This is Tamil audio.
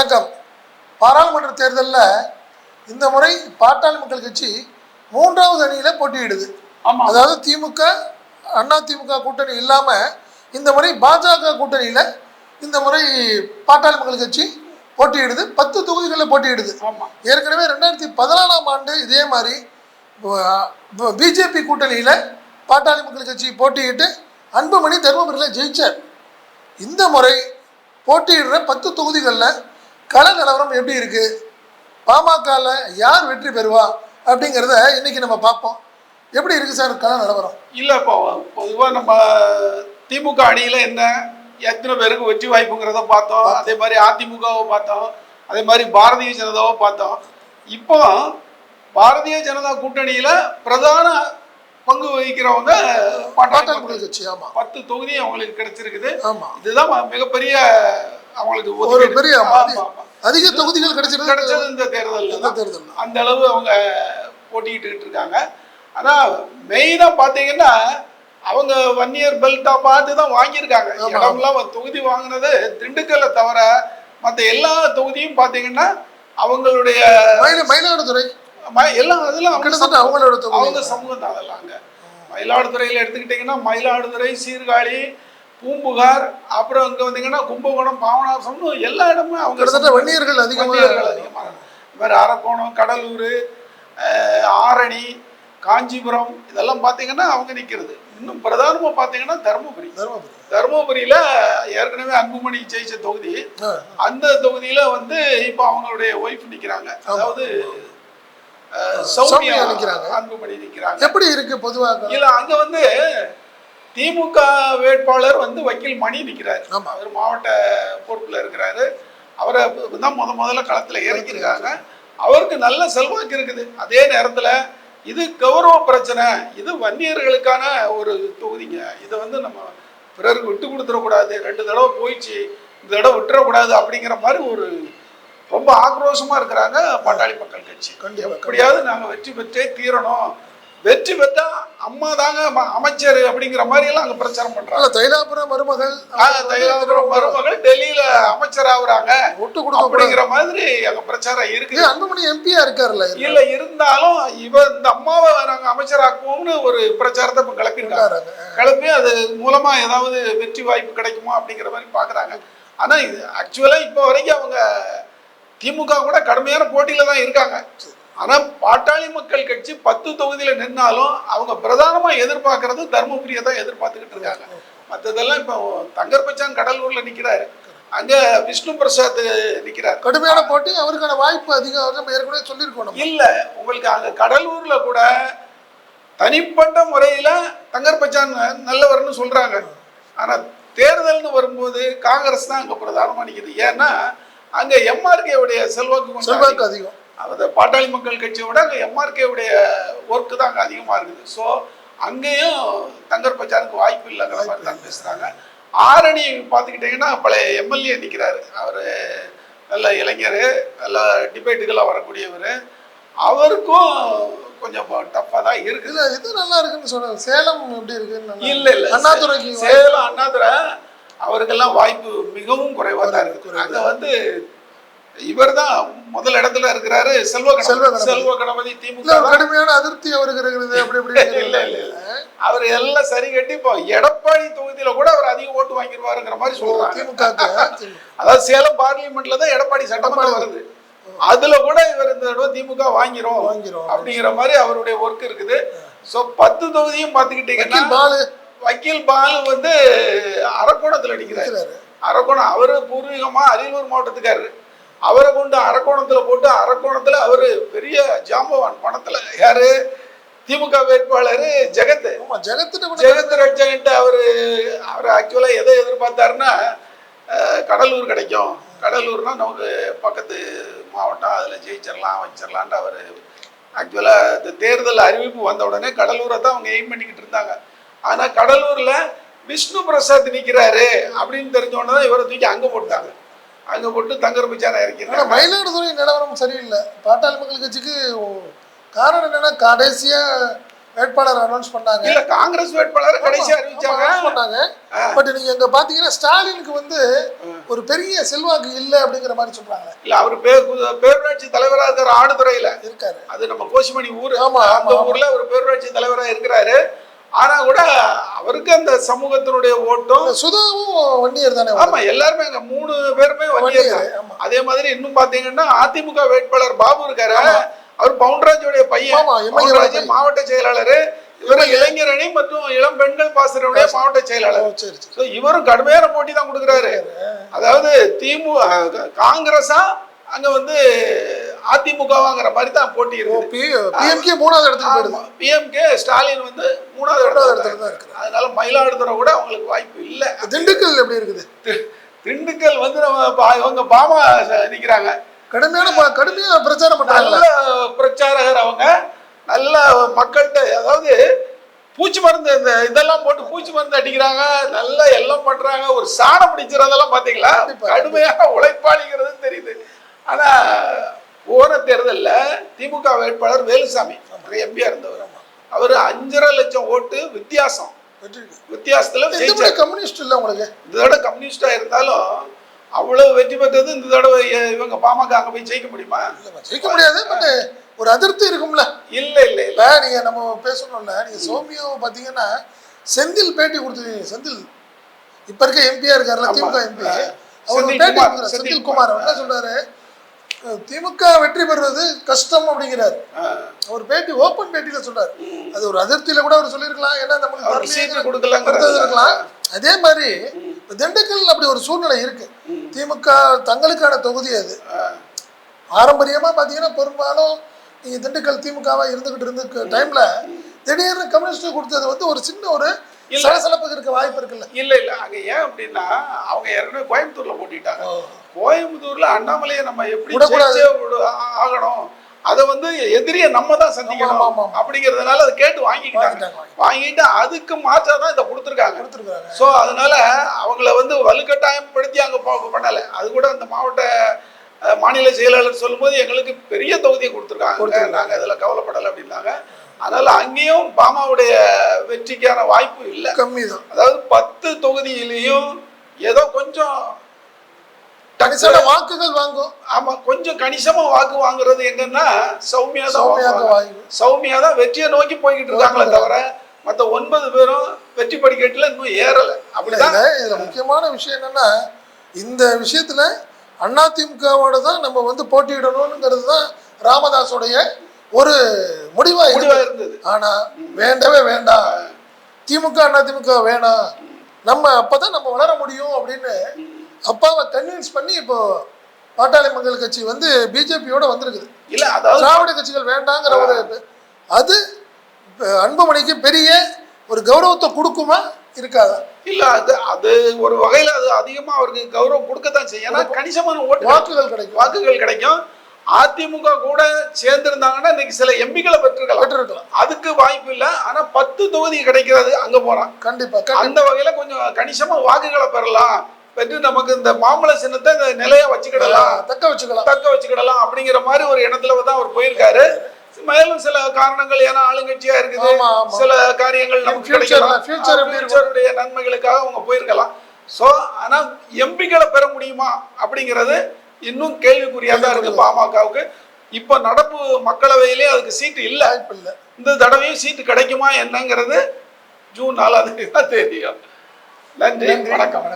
வணக்கம். பாராளுமன்ற தேர்தலில் இந்த முறை பாட்டாளி மக்கள் கட்சி 3வது அணியில் போட்டியிடுது. அதாவது திமுக அண்ணா திமுக கூட்டணி இல்லாமல் இந்த முறை பாஜக கூட்டணியில் இந்த முறை பாட்டாளி மக்கள் கட்சி போட்டியிடுது. 10 தொகுதிகளில் போட்டியிடுது. ஏற்கனவே 2014ஆம் ஆண்டு இதே மாதிரி பிஜேபி கூட்டணியில் பாட்டாளி மக்கள் கட்சி போட்டியிட்டு அன்புமணி தர்மபுரியில் ஜெயிச்சார். இந்த முறை போட்டியிடுற 10 தொகுதிகளில் கள நிலவரம் எப்படி இருக்குது, பாமகவில் யார் வெற்றி பெறுவா அப்படிங்கிறத இன்னைக்கு நம்ம பார்ப்போம். எப்படி இருக்குது சார் கள நிலவரம்? இல்லை, இப்போ பொதுவாக நம்ம திமுக அணியில் என்ன எத்தனை பேருக்கு வெற்றி வாய்ப்புங்கிறத பார்த்தோம். அதே மாதிரி அதிமுகவை பார்த்தோம், அதே மாதிரி பாரதிய ஜனதாவை பார்த்தோம். இப்போ பாரதிய ஜனதா கூட்டணியில் பிரதான பங்கு வகிக்கிறவங்க பாட்டாளி மக்கள் கட்சி. 10 தொகுதி அவங்களுக்கு கிடைச்சிருக்குது. இதுதான் மிகப்பெரிய அவங்களுக்கு ஒரு பெரிய அதிக தொகுதிகள் கிடைச்சது இந்த தேர்தல். அந்த அளவு அவங்க போட்டிக்கிட்டு இருக்காங்க. ஆனால் மெயினாக பார்த்தீங்கன்னா அவங்க 1 இயர் பெல்ட்டா பார்த்து தான் வாங்கியிருக்காங்க. இடம்லாம் தொகுதி வாங்கினது திண்டுக்கல்லை தவிர மற்ற எல்லா தொகுதியும் பார்த்தீங்கன்னா அவங்களுடைய மயிலாடுதுறை எல்லாம் அதெல்லாம் அவங்களோட அவங்க சமூகம் தான். அதெல்லாம் அங்கே மயிலாடுதுறையில் எடுத்துக்கிட்டிங்கன்னா மயிலாடுதுறை, சீர்காழி, பூம்புகார், அப்புறம் இங்கே வந்தீங்கன்னா கும்பகோணம், பாபநாசம்னு எல்லா இடமும் அவங்க வன்னியர்கள் அதிகமாக. வேறு அரக்கோணம், கடலூர், ஆரணி, காஞ்சிபுரம் இதெல்லாம் பார்த்தீங்கன்னா அவங்க நிற்கிறது. இன்னும் பிரதானமாக பார்த்தீங்கன்னா தருமபுரியில் ஏற்கனவே அன்புமணி ஜெயிச்ச தொகுதி. அந்த தொகுதியில் வந்து இப்போ அவங்களுடைய ஒய்ஃப் நிற்கிறாங்க. அதாவது சௌமியா நிற்கிறாங்க, அன்புமணி நிற்கிறாங்க. எப்படி இருக்கு பொதுவாக? இல்லை, அங்கே வந்து திமுக வேட்பாளர் வந்து வக்கீல் மணி நிற்கிறாரு. அவர் மாவட்ட பொறுப்பில் இருக்கிறாரு. அவரை தான் முதல்ல களத்தில் இறக்கியிருக்காங்க. அவருக்கு நல்ல செல்வாக்கு இருக்குது. அதே நேரத்தில் இது கௌரவ பிரச்சனை, இது வன்னியர்களுக்கான ஒரு தொகுதிங்க. இதை வந்து நம்ம பிறருக்கு விட்டு கொடுத்துடக்கூடாது. 2 தடவை போயிடுச்சு, இந்த தடவை விட்டுறக்கூடாது அப்படிங்கிற மாதிரி ஒரு ரொம்ப ஆக்ரோஷமாக இருக்கிறாங்க பாட்டாளி மக்கள் கட்சி. எப்படியாவது நாங்கள் வெற்றி பெற்றே தீரணும், வெற்றி பெற்றா அம்மா தாங்க அமைச்சர் அப்படிங்கிற மாதிரி எல்லாம் அங்கே பிரச்சாரம் பண்றாங்க. தைலாபுரம் மருமகள் டெல்லியில அமைச்சர் ஆகுறாங்க அப்படிங்கிற மாதிரி அங்க பிரச்சாரம் இருக்கு. அன்புமணி எம்பியா இருக்காருல்ல? இல்ல, இருந்தாலும் இந்த அம்மாவை நாங்க அமைச்சராக்குவோம்னு ஒரு பிரச்சாரத்தை இப்ப கிளப்பி அது மூலமா ஏதாவது வெற்றி வாய்ப்பு கிடைக்குமா அப்படிங்கிற மாதிரி பாக்குறாங்க. ஆனா இது ஆக்சுவலா இப்போ வரைக்கும் அவங்க திமுக கூட கடுமையான போட்டியில தான் இருக்காங்க. ஆனா பாட்டாளி மக்கள் கட்சி 10 தொகுதியில நின்னாலும் அவங்க பிரதானமா எதிர்பார்க்கறது தர்மபுரியை தான் எதிர்பார்த்துக்கிட்டு இருக்காங்க. மற்றதெல்லாம் இப்போ தங்கர்பச்சான் கடலூர்ல நிக்கிறாரு, அங்க விஷ்ணு பிரசாத் நிக்கிறார். கடுமையான போட்டி, அவருக்கான வாய்ப்பு அதிகம். ஏற்கனவே சொல்லியிருக்கோம். இல்ல, உங்களுக்கு அங்க கடலூர்ல கூட தனிப்பட்ட முறையில தங்கர்பச்சான் நல்லவர்னு சொல்றாங்க. ஆனா தேர்தல்னு வரும்போது காங்கிரஸ் தான் அங்க பிரதானமா நிக்குது. ஏன்னா அங்க எம்ஆர்கேவுடைய செல்வாக்கு அதிகம். அந்த பாட்டாளி மக்கள் கட்சியோட அங்கே எம்ஆர்கேவுடைய ஒர்க்கு தான் அங்கே அதிகமாக இருக்குது. ஸோ அங்கேயும் தங்கர்பச்சானுக்கு வாய்ப்பு இல்லைங்கிற மாதிரி தான் பேசுகிறாங்க. ஆரணி பார்த்துக்கிட்டிங்கன்னா பழைய எம்எல்ஏ நிற்கிறாரு. அவர் நல்ல இளைஞர், நல்ல டிபேட்டுக்கெல்லாம் வரக்கூடியவர். அவருக்கும் கொஞ்சம் டஃப்பாக தான் இருக்குது. இது நல்லா இருக்குன்னு சொல்கிறாங்க. சேலம் எப்படி இருக்குன்னு? இல்லை, அண்ணாதுரைக்கு சேலம் அண்ணாதுரை அவருக்கெல்லாம் வாய்ப்பு மிகவும் குறைவாக தான் இருக்குது. அங்கே வந்து இவர் தான் முதல் இடத்துல இருக்கிறாரு. செல்வ கணபதி திமுக கடுமையான அதிருப்தி அவருக்கு இருக்குது. அப்படி இல்ல அவர் எல்லாம் சரி கட்டி இப்போ எடப்பாடி தொகுதியில கூட அவர் அதிக ஓட்டு வாங்கிடுவாருங்கிற மாதிரி சொல்றாங்க திமுக. அதாவது சேலம் பார்லிமெண்ட்ல தான் எடப்பாடி சட்டமன்றம் வருது. அதுல கூட இவர் இந்த தடவை திமுக வாங்கிரும் அப்படிங்கிற மாதிரி அவருடைய ஒர்க் இருக்குது. ஸோ 10 தொகுதியும் பார்த்துக்கிட்டீங்கன்னா வக்கீல் பாலு வந்து அரக்கோணத்துல அடிக்கிறாரு. அரக்கோணம் அவரு பூர்வீகமா அரியலூர் மாவட்டத்துக்காரரு. அவரை கொண்டு அரக்கோணத்துல போட்டு அரக்கோணத்துல அவரு பெரிய ஜாம்பவான் பணத்துல. யாரு? திமுக வேட்பாளர் ஜெகத் ரட்சகன்ட்டு. அவரு ஆக்சுவலா எதை எதிர்பார்த்தாருன்னா கடலூர் கிடைக்கும், கடலூர்னா நமக்கு பக்கத்து மாவட்டம், அதுல ஜெயிச்சிடலாம் வச்சிடலான்ட்டு அவரு ஆக்சுவலா இந்த தேர்தல் அறிவிப்பு வந்த உடனே கடலூரை தான் அவங்க எய்ம் பண்ணிக்கிட்டு இருந்தாங்க. ஆனா கடலூர்ல விஷ்ணு பிரசாத் நிக்கிறாரு அப்படின்னு தெரிஞ்ச உடனே தான் இவரை தூக்கி அங்க போட்டாங்க. அங்கே போட்டு தங்கர்பச்சானை இறக்கிறாங்க. மயிலாடுதுறை நிலவரம் சரியில்லை பாட்டாளி மக்கள் கட்சிக்கு. காரணம் என்னன்னா கடைசியாக வேட்பாளர் அனௌன்ஸ் பண்ணாங்க. இல்ல காங்கிரஸ் வேட்பாளர் கடைசியா அறிவிச்சாங்க பண்ணாங்க. பட் நீங்க அங்க பாத்தீங்கன்னா ஸ்டாலினுக்கு வந்து ஒரு பெரிய செல்வாக்கு இல்ல அப்படிங்கிற மாதிரி சொல்றாங்க. இல்ல அவர் பேரூராட்சி தலைவரா இருக்கிற ஆடுதுறையில இருக்காரு. அது நம்ம கோசிமணி ஊர். ஆமா, அந்த ஊர்ல ஒரு பேரூராட்சி தலைவரா இருக்கிறாரு. ஆனா கூட அவருக்கு அந்த சமூகத்தினுடைய ஓட்டும் சுதாவும் வன்னியர் தானே. ஆமா, எல்லாருமே அங்க 3 பேருமே வன்னியர். அதே மாதிரி இன்னும் பாத்தீங்கன்னா அதிமுக வேட்பாளர் பாபு இருக்காரு, அவர் பவுண்டராஜோடைய பையன். பவுண்டராஜ் மாவட்ட செயலாளர். இவரு இளைஞர் அணி மற்றும் இளம் பெண்கள் பாசறையுடைய மாவட்ட செயலாளர். இவரும் கடுமையான போட்டி தான் கொடுக்குறாரு. அதாவது காங்கிரஸா அங்க வந்து அதிமுகவாங்கிற மாதிரி தான் போட்டி இருக்கு. பிஎம்கே 3வது இடத்துக்கு போயிடுது. பிஎம்கே ஸ்டாலின் வந்து 3வது இடத்துல தான் இருக்கு. அதனால மயிலாடுதுறை கூட அவங்களுக்கு வாய்ப்பு இல்ல. திண்டுக்கல் எப்படி இருக்குது? திண்டுக்கல் வந்து இவங்க பாமா நிக்கிறாங்க. கடுமையான பிரச்சாரம் பண்றாங்க. நல்ல பிரச்சாரகர் அவங்க. நல்ல மக்கள்கிட்ட அதாவது பூச்சி மருந்து இந்த இதெல்லாம் போட்டு பூச்சி மருந்து அடிக்கிறாங்க. நல்லா எல்லாம் பண்றாங்க. ஒரு சாணம் பிடிக்கிறதெல்லாம் பாத்தீங்களா? கடுமையான உழைப்பாளிங்கிறது தெரியுது. ஆனா போன தேர்தல்ல திமுக வேட்பாளர் வேலுசாமி எம்பியா இருந்தவர், அவர் 5.5 லட்சம் ஓட்டு வித்தியாசத்துல கம்யூனிஸ்ட் இல்ல உங்களுக்கு. இதோட கம்யூனிஸ்டா இருந்தாலும் அவ்வளவு வெற்றி பெற்றது. இந்த தடவை இவங்க பாமக அங்க போய் ஜெயிக்க முடியுமா? ஜெயிக்க முடியாது. பட் ஒரு அதிருப்தி இருக்கும்ல. இல்ல இல்ல இல்ல நீங்க நம்ம பேசணும்ல. நீங்க சௌமியாவை பாத்தீங்கன்னா செந்தில் பேட்டி கொடுத்துருக்கீங்க. செந்தில் இப்ப இருக்க எம்பியா இருக்காருல்ல, திமுக எம்பி, அவர் பேட்டி கொடுக்குறாரு. செந்தில் குமார் என்ன சொல்றாரு, திமுக வெற்றி பெறுவது கஷ்டம் அப்படிங்கிறாரு. அவர் பேட்டி ஓப்பன் பேட்டியில சொல்றாரு. அது ஒரு அதிருப்தியில கூட அவர் சொல்லியிருக்கலாம். ஏன்னா நமக்கு கொடுக்கலாம். அதே மாதிரி திண்டுக்கல் அப்படி ஒரு சூழ்நிலை இருக்கு. திமுக தங்களுக்கான தொகுதி அது. பாரம்பரியமா பாத்தீங்கன்னா பெரும்பாலும் நீங்க திண்டுக்கல் திமுகவா இருந்துகிட்டு இருந்த டைம்ல திடீர்னு கம்யூனிஸ்ட் கொடுத்தது வந்து ஒரு சின்ன ஒரு சலசலப்புக்கு இருக்க வாய்ப்பு இருக்குல்ல. இல்ல அங்க ஏன் அப்படின்னா அவங்க ஏற்கனவே கோயம்புத்தூர்ல போட்டிட்டாங்க. கோயம்புத்தூர்ல அண்ணாமலையை நம்ம எப்படி ஆகணும், அதை வந்து எதிரியை நம்ம தான் சந்திக்கணும் அப்படிங்கிறதுனால அதை கேட்டு வாங்கிட்டு அதுக்கு மாற்றா தான் இதை கொடுத்துருக்காங்க. ஸோ அதனால அவங்கள வந்து வலுக்கட்டாயப்படுத்தி அங்க பண்ணல. அது கூட அந்த மாநில செயலாளர் சொல்லும்போது எங்களுக்கு பெரிய தொகுதியை கொடுத்துருக்காங்க, நாங்கள் இதில் கவலைப்படலை அப்படின்னாங்க. அதனால அங்கேயும் பாமாவுடைய வெற்றிக்கான வாய்ப்பு இல்லை, கம்மி தான். அதாவது 10 தொகுதியிலையும் ஏதோ கொஞ்சம் வாக்குகள் வாங்கும். ஆமா, கொஞ்சம் கணிசமா வாக்கு வாங்குறது எங்கன்னா சௌமியா தான் வெற்றியை நோக்கி போய்கிட்டு இருக்காங்களே தவிர மற்ற 9 பேரும் வெற்றி படிக்கட்டுல இன்னும் ஏறல. அப்படிதான் இதுல முக்கியமான விஷயம் என்னன்னா, இந்த விஷயத்துல அதிமுகவோட தான் நம்ம வந்து போட்டியிடணும்ங்கிறது தான் ராமதாஸோடைய ஒரு முடிவா இருந்தது. ஆனா வேண்டவே வேண்டாம், திமுக அதிமுக வேணாம், நம்ம அப்பதான் நம்ம வளர முடியும் அப்படின்னு அப்பாவை கன்வின்ஸ் பண்ணி இப்போ பாட்டாளி மக்கள் கட்சி வந்து பிஜேபியோட வந்திருக்குது. இல்ல அதாவது திராவிட கட்சிகள் வேண்டாங்கிற ஒரு அது அன்புமணிக்கு பெரிய ஒரு கௌரவத்தை கொடுக்குமா இருக்காதா? இல்ல அது ஒரு வகையில அது அதிகமா அவருக்கு கௌரவம் கொடுக்கத்தான் செய்யும். ஏன்னா கணிசமான வாக்குகள் கிடைக்கும். அதிமுக கூட சேர்ந்திருந்தாங்கன்னா இன்னைக்கு சில எம்பிகளை பெற்றிருக்கலாம். அதுக்கு வாய்ப்பு இல்லை. ஆனா 10 தொகுதி கிடைக்கிறது அங்க போறான். கண்டிப்பா அந்த வகையில கொஞ்சம் கணிசமா வாக்குகளை பெறலாம், பெற்று நமக்கு இந்த மாம்பழ சின்னத்தை இந்த நிலைய வச்சுக்கிடலாம், தக்க வச்சுக்கிடலாம் அப்படிங்கிற மாதிரி ஒரு எண்ணத்துல தான் அவர் போயிருக்காரு. மேலும் சில காரணங்கள், ஏன்னா ஆளுங்கட்சியா இருக்குது, சில காரியங்கள் ஃபியூச்சருடைய நன்மைகளுக்காக அவங்க போயிருக்கலாம். ஸோ ஆனா எம்பிகளை பெற முடியுமா அப்படிங்கிறது இன்னும் கேள்விக்குறியா தான் இருக்கு பாமகவுக்கு. இப்ப நடப்பு மக்களவையிலே அதுக்கு சீட்டு இல்லை. இந்த தடவையும் சீட்டு கிடைக்குமா என்னங்கிறது ஜூன் 4ஆம் தேதி தான் தெரியும். நன்றி, வணக்கம்.